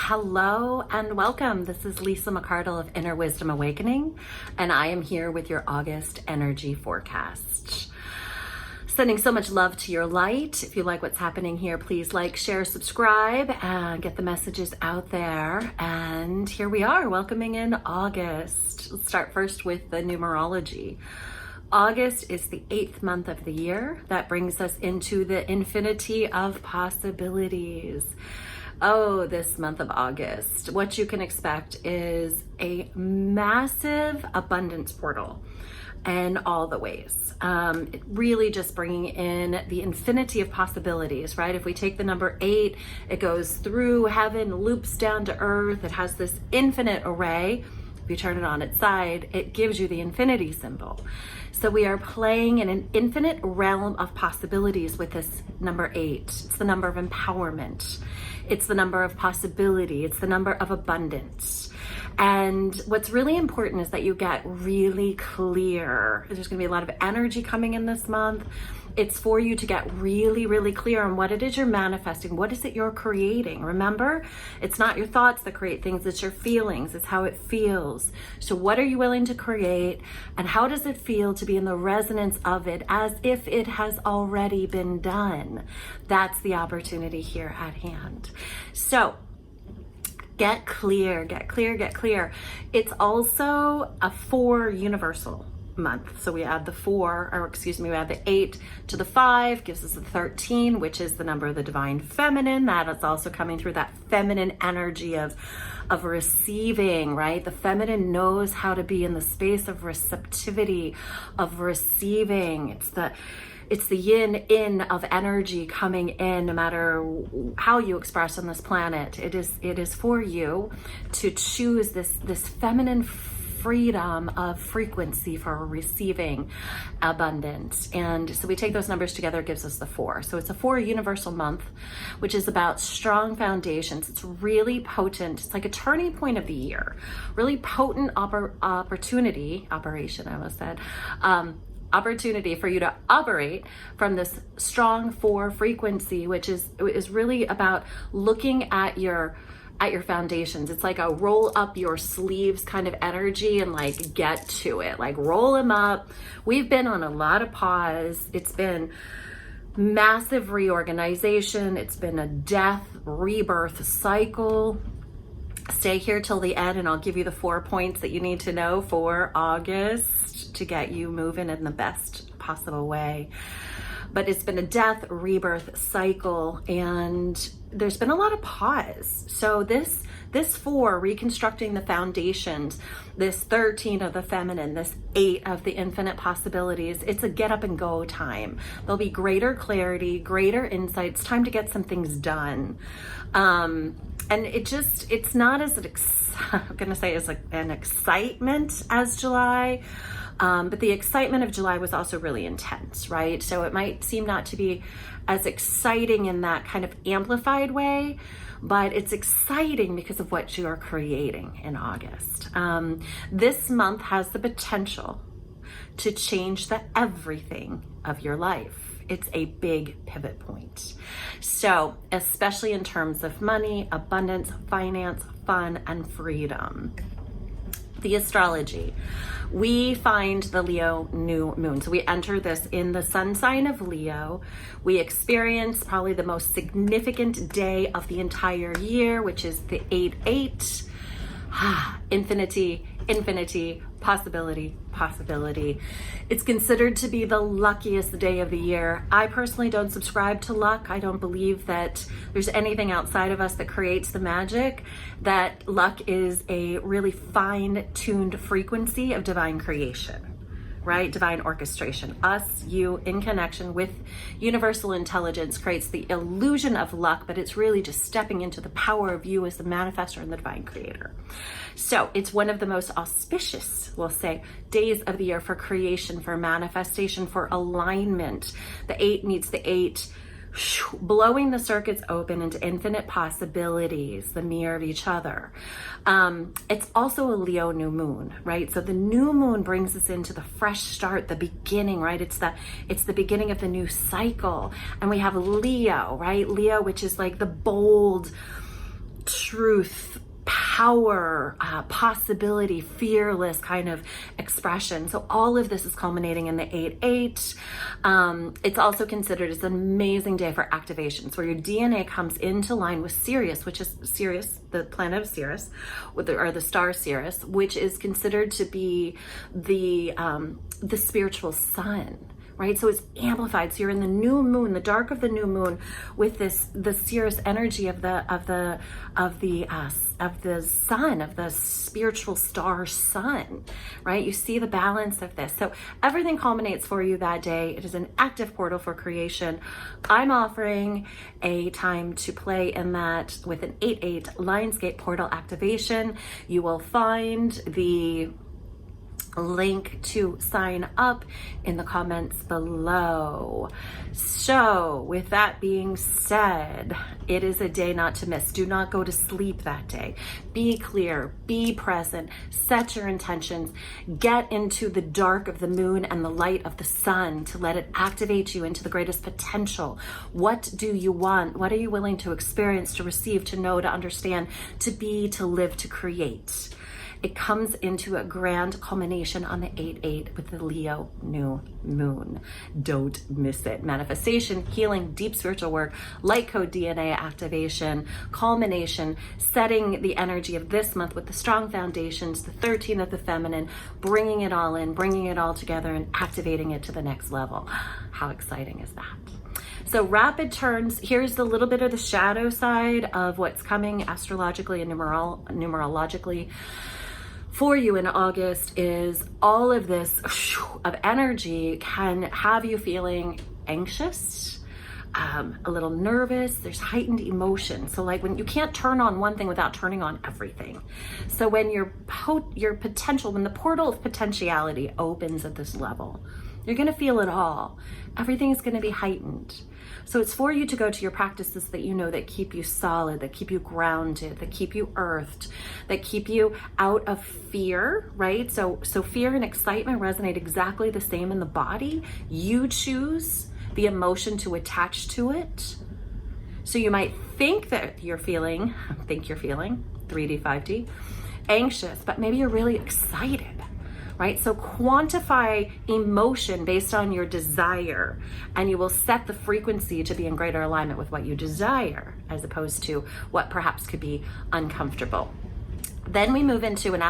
Hello and welcome. This is Lisa McCradle of Inner Wisdom Awakening, and I am here with your August energy forecast. Sending so much love to your light. If you like what's happening here, please like, share, subscribe, and get the messages out there. And here we are, welcoming in August. Let's start first with the numerology. August is the 8th month of the year. That brings us into the infinity of possibilities. Oh, this month of August, what you can expect is a massive abundance portal in all the ways. Really just bringing in the infinity of possibilities, right? If we take the number 8, it goes through heaven, loops down to earth. It has this infinite array. If you turn it on its side, it gives you the infinity symbol. So we are playing in an infinite realm of possibilities with this number 8. It's the number of empowerment. It's the number of possibility. It's the number of abundance. And what's really important is that you get really clear. There's going to be a lot of energy coming in this month. It's for you to get really, really clear on what it is you're manifesting. What is it you're creating? Remember, it's not your thoughts that create things. It's your feelings. It's how it feels. So what are you willing to create? And how does it feel to be in the resonance of it as if it has already been done? That's the opportunity here at hand. So get clear, get clear, get clear. It's also a 4 universal month. So we add the 8 to the 5, gives us the 13, which is the number of the divine feminine. That is also coming through that feminine energy of receiving, right? The feminine knows how to be in the space of receptivity, of receiving. It's the yin of energy coming in, no matter how you express on this planet. It is for you to choose this feminine freedom of frequency for receiving abundance. And so we take those numbers together, it gives us the 4. So it's a 4 universal month, which is about strong foundations. It's really potent. It's like a turning point of the year. Really potent opportunity for you to operate from this strong 4 frequency, which is really about looking at your foundations. It's like a roll up your sleeves kind of energy and like get to it, like roll them up. We've been on a lot of pause. It's been massive reorganization. It's been a death rebirth cycle. Stay here till the end and I'll give you the 4 points that you need to know for August to get you moving in the best possible way. But it's been a death rebirth cycle and there's been a lot of pause. So this 4, reconstructing the foundations, this 13 of the feminine, this 8 of the infinite possibilities, it's a get up and go time. There'll be greater clarity, greater insights, time to get some things done. And it's not as an excitement as July. But the excitement of July was also really intense, right? So it might seem not to be as exciting in that kind of amplified way, but it's exciting because of what you are creating in August. This month has the potential to change the everything of your life. It's a big pivot point. So, especially in terms of money, abundance, finance, fun, and freedom. The astrology. We find the Leo new moon. So we enter this in the sun sign of Leo. We experience probably the most significant day of the entire year, which is the 8-8. Infinity, possibility. It's considered to be the luckiest day of the year. I personally don't subscribe to luck. I don't believe that there's anything outside of us that creates the magic. That luck is a really fine-tuned frequency of divine creation, right? Divine orchestration. Us, you, in connection with universal intelligence creates the illusion of luck, but it's really just stepping into the power of you as the manifestor and the divine creator. So it's one of the most auspicious, we'll say, days of the year for creation, for manifestation, for alignment. The 8 meets the 8, blowing the circuits open into infinite possibilities, the mirror of each other. It's also a Leo new moon, right? So the new moon brings us into the fresh start, the beginning, right? It's the beginning of the new cycle. And we have Leo, right? Leo, which is like the bold, truth, power, possibility, fearless kind of expression. So all of this is culminating in the 8-8. It's also considered as an amazing day for activations, where your DNA comes into line with Sirius, which is Sirius, the planet of Sirius, or the star Sirius, which is considered to be the spiritual sun. Right, so it's amplified. So you're in the new moon, the dark of the new moon, with the Sirius energy of the sun, of the spiritual star sun. Right, you see the balance of this. So everything culminates for you that day. It is an active portal for creation. I'm offering a time to play in that with an 8-8 Lionsgate portal activation. You will find the link to sign up in the comments below. So with that being said, it is a day not to miss. Do not go to sleep that day. Be clear, be present, set your intentions, get into the dark of the moon and the light of the sun to let it activate you into the greatest potential. What do you want? What are you willing to experience, to receive, to know, to understand, to be, to live, to create? It comes into a grand culmination on the 8-8 with the Leo new moon. Don't miss it. Manifestation, healing, deep spiritual work, light code DNA activation, culmination, setting the energy of this month with the strong foundations, the 13 of the feminine, bringing it all in, bringing it all together and activating it to the next level. How exciting is that? So rapid turns, here's a little bit of the shadow side of what's coming astrologically and numerologically for you in August. Is all of this of energy can have you feeling anxious, a little nervous. There's heightened emotion. So like when you can't turn on one thing without turning on everything. So when your potential, when the portal of potentiality opens at this level, you're going to feel it all. Everything's going to be heightened. So it's for you to go to your practices that you know that keep you solid, that keep you grounded, that keep you earthed, that keep you out of fear, right? So fear and excitement resonate exactly the same in the body. You choose the emotion to attach to it. So you might think that you're feeling 3D, 5D, anxious, but maybe you're really excited. Right? So quantify emotion based on your desire, and you will set the frequency to be in greater alignment with what you desire, as opposed to what perhaps could be uncomfortable. Then we move into an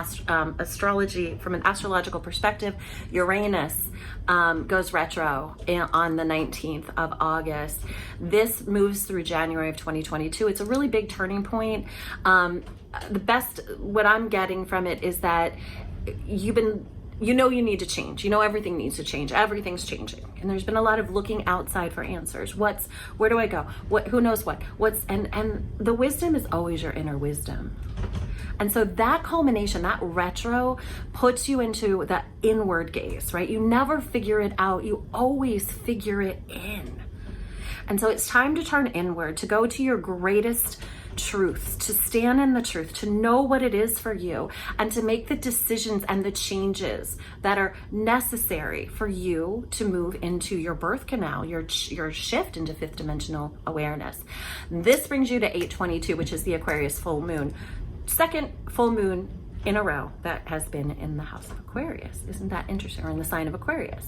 astrology, from an astrological perspective. Uranus goes retro on the 19th of August. This moves through January of 2022. It's a really big turning point. What I'm getting from it is that you need to change. You know, everything needs to change. Everything's changing. And there's been a lot of looking outside for answers. Where do I go? Who knows what? And the wisdom is always your inner wisdom. And so that culmination, that retro, puts you into the inward gaze, right? You never figure it out. You always figure it in. And so it's time to turn inward, to go to your greatest truths, to stand in the truth, to know what it is for you, and to make the decisions and the changes that are necessary for you to move into your birth canal, your shift into fifth dimensional awareness. This brings you to 8/22, which is the Aquarius full moon. Second full moon in a row that has been in the house of Aquarius. Isn't that interesting? Or in the sign of Aquarius.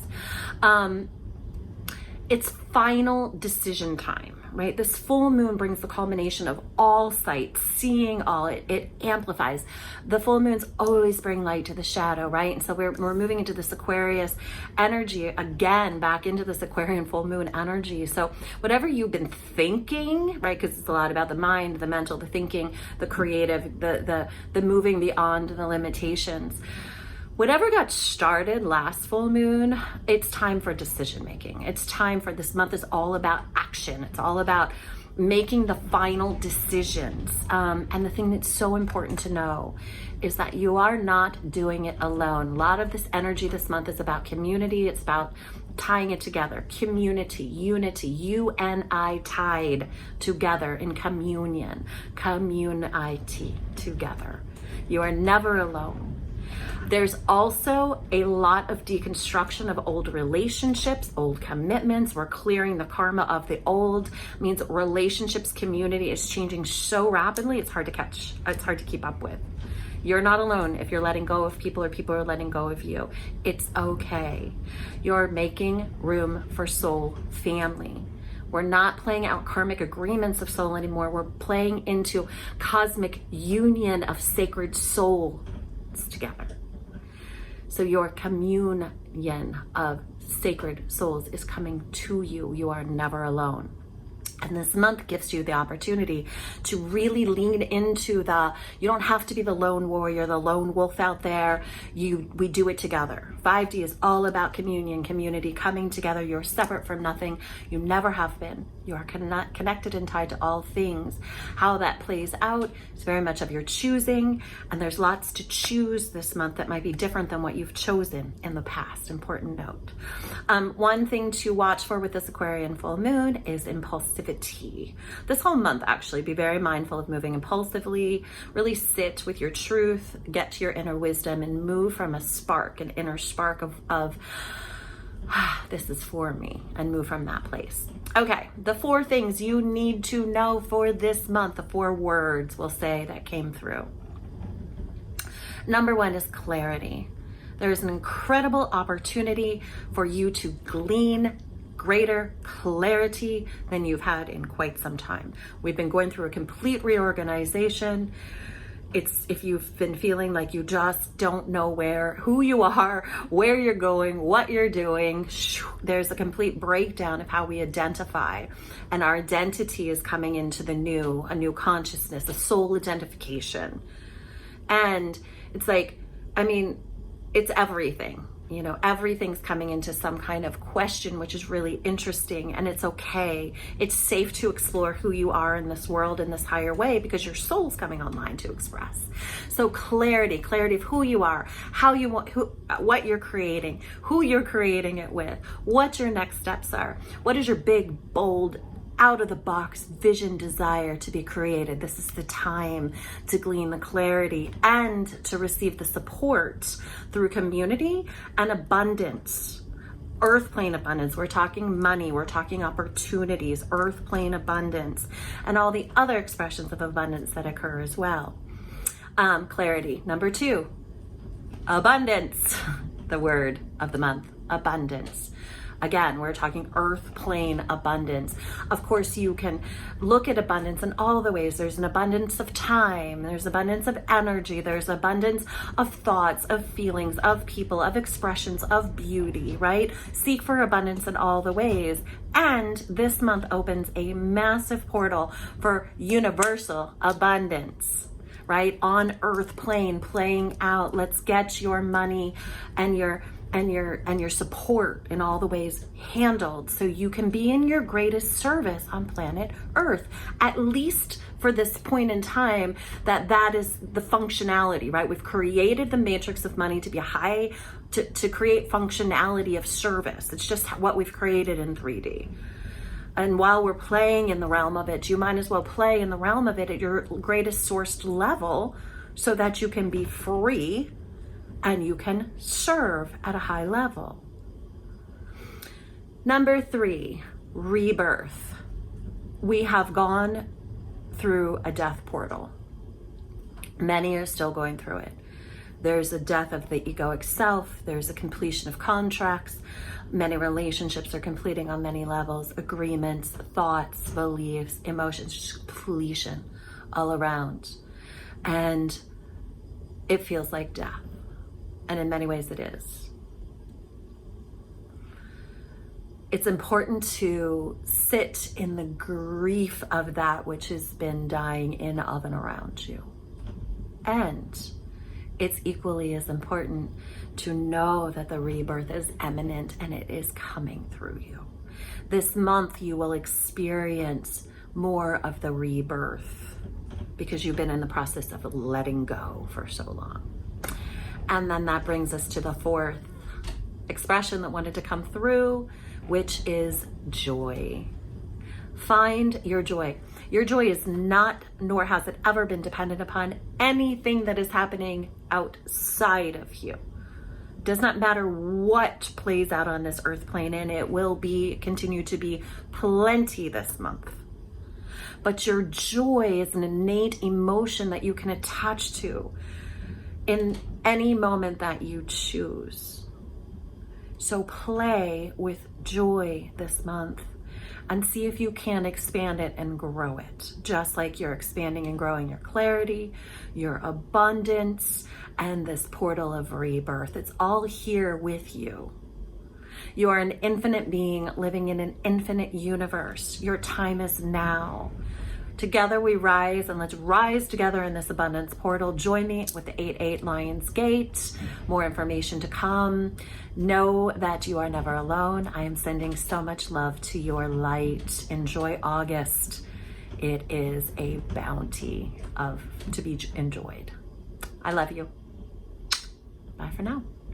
It's final decision time, right? This full moon brings the culmination of all sight, seeing all. It amplifies. The full moons always bring light to the shadow, right? And so we're moving into this Aquarius energy again, back into this Aquarian full moon energy. So whatever you've been thinking, right? Because it's a lot about the mind, the mental, the thinking, the creative, the moving beyond the limitations. Whatever got started last full moon, it's time for decision making. It's time for, this month is all about action. It's all about making the final decisions. And the thing that's so important to know is that you are not doing it alone. A lot of this energy this month is about community. It's about tying it together. Community, unity, you and I tied together in communion, community together. You are never alone. There's also a lot of deconstruction of old relationships, old commitments. We're clearing the karma of the old. It means relationships, community is changing so rapidly, it's hard to catch, it's hard to keep up with. You're not alone if you're letting go of people or people are letting go of you. It's okay. You're making room for soul family. We're not playing out karmic agreements of soul anymore. We're playing into cosmic union of sacred souls together. So your communion of sacred souls is coming to you. You are never alone. And this month gives you the opportunity to really lean into you don't have to be the lone warrior, the lone wolf out there. We do it together. 5D is all about communion, community, coming together. You're separate from nothing. You never have been. You are connected and tied to all things. How that plays out is very much of your choosing. And there's lots to choose this month that might be different than what you've chosen in the past. Important note. One thing to watch for with this Aquarian full moon is impulsivity. This whole month, actually, be very mindful of moving impulsively. Really sit with your truth, get to your inner wisdom, and move from a spark, an inner spark of this is for me, and move from that place. Okay, the 4 things you need to know for this month, the 4 words we'll say that came through. Number 1 is clarity. There's an incredible opportunity for you to glean greater clarity than you've had in quite some time. We've been going through a complete reorganization. If you've been feeling like you just don't know who you are, where you're going, what you're doing, there's a complete breakdown of how we identify. And our identity is coming into a new consciousness, a soul identification. And it's like, it's everything. Everything's coming into some kind of question, which is really interesting, and it's okay. It's safe to explore who you are in this world in this higher way because your soul's coming online to express. So clarity of who you are, how you want, what you're creating, who you're creating it with, what your next steps are, what is your big, bold, out of the box vision, desire to be created. This is the time to glean the clarity and to receive the support through community and abundance. Earth plane abundance. We're talking money, we're talking opportunities, earth plane abundance, and all the other expressions of abundance that occur as well. Clarity. Number 2, abundance. The word of the month, abundance. Again, we're talking earth plane abundance. Of course, you can look at abundance in all the ways. There's an abundance of time. There's abundance of energy. There's abundance of thoughts, of feelings, of people, of expressions, of beauty, right? Seek for abundance in all the ways. And this month opens a massive portal for universal abundance, right? On earth plane, playing out. Let's get your money and your support in all the ways handled so you can be in your greatest service on planet Earth, at least for this point in time. That is the functionality, right? We've created the matrix of money to be to create functionality of service. It's just what we've created in 3D. And while we're playing in the realm of it, you might as well play in the realm of it at your greatest sourced level so that you can be free and you can serve at a high level. Number 3, rebirth. We have gone through a death portal. Many are still going through it. There's a death of the egoic self. There's a completion of contracts. Many relationships are completing on many levels. Agreements, thoughts, beliefs, emotions, just completion all around. And it feels like death. And in many ways it is. It's important to sit in the grief of that which has been dying in, of, and around you. And it's equally as important to know that the rebirth is imminent and it is coming through you. This month you will experience more of the rebirth because you've been in the process of letting go for so long. And then that brings us to the 4th expression that wanted to come through, which is joy. Find your joy. Your joy is not, nor has it ever been, dependent upon anything that is happening outside of you. It does not matter what plays out on this earth plane, and it will continue to be plenty this month. But your joy is an innate emotion that you can attach to in any moment that you choose. So play with joy this month and see if you can expand it and grow it, just like you're expanding and growing your clarity, your abundance, and this portal of rebirth. It's all here with you. You are an infinite being living in an infinite universe. Your time is now. Together we rise, and let's rise together in this abundance portal. Join me with the 8-8 Lion's Gate. More information to come. Know that you are never alone. I am sending so much love to your light. Enjoy August. It is a bounty to be enjoyed. I love you. Bye for now.